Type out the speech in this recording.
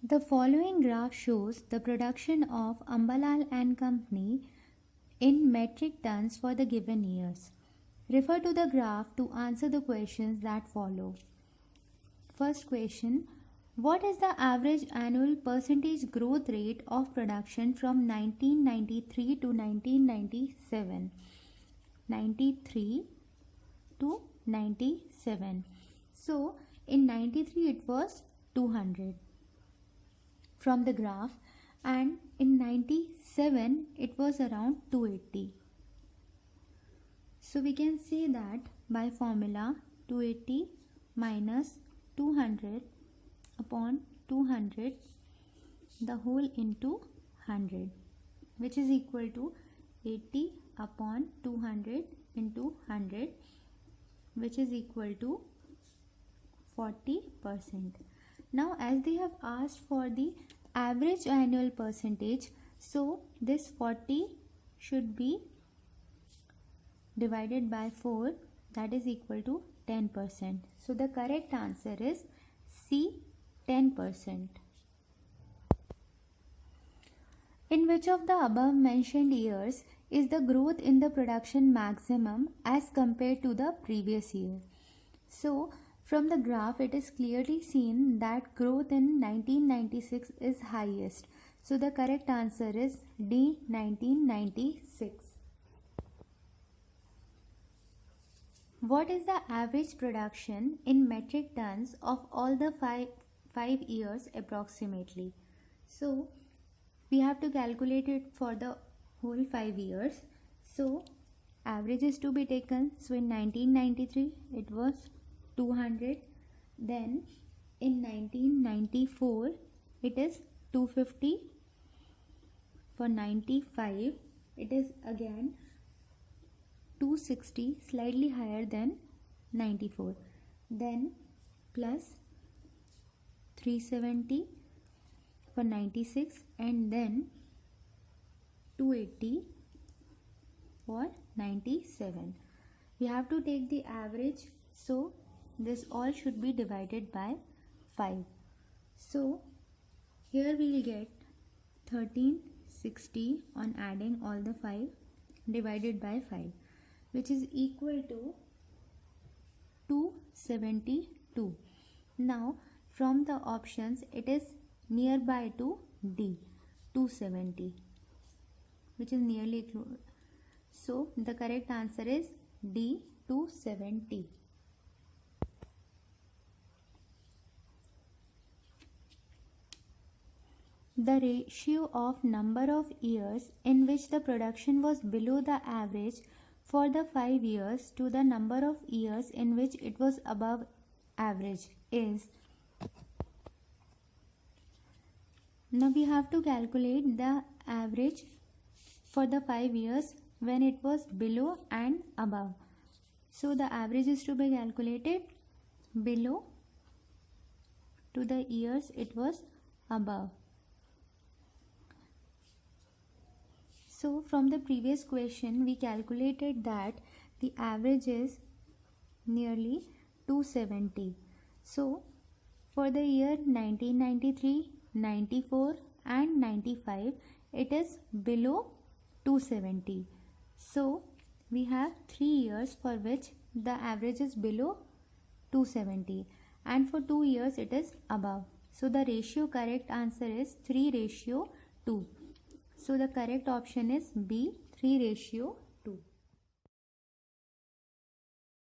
The following graph shows the production of Ambalal and Company in metric tons for the given years. Refer to the graph to answer the questions that follow. First question: what is the average annual percentage growth rate of production from 1993 to 1997? 93 to 97. So in 93 it was 200 from the graph, and in 97 it was around 280. So we can say that by formula 280 minus 200 upon 200 the whole into 100, which is equal to 80 upon 200 into 100, which is equal to 40%. Now as they have asked for the average annual percentage, so this 40 should be divided by 4, that is equal to 10%. So the correct answer is C, 10%. In which of the above mentioned years is the growth in the production maximum as compared to the previous year? So from the graph it is clearly seen that growth in 1996 is highest. So the correct answer is D, 1996. What is the average production in metric tons of all the five years approximately? So we have to calculate it for the whole 5 years. So average is to be taken. So in 1993 it was 200. Then in 1994 it is 250. For 95 it is again 260, slightly higher than 94. Then plus 370 for 96, and then 280 for 97. We have to take the average, so this all should be divided by 5. So here we will get 1360 on adding all the 5 divided by 5, which is equal to 272. Now from the options it is nearby to D, 270, which is nearly close. So the correct answer is D, 270. The ratio of number of years in which the production was below the average for the 5 years to the number of years in which it was above average is. Now we have to calculate the average for the 5 years when it was below and above. So the average is to be calculated below to the years it was above. So from the previous question we calculated that the average is nearly 270. So for the year 1993, 94 and 95 it is below 270. So we have 3 years for which the average is below 270, and for 2 years it is above. So the ratio correct answer is 3:2. So the correct option is B, 3:2.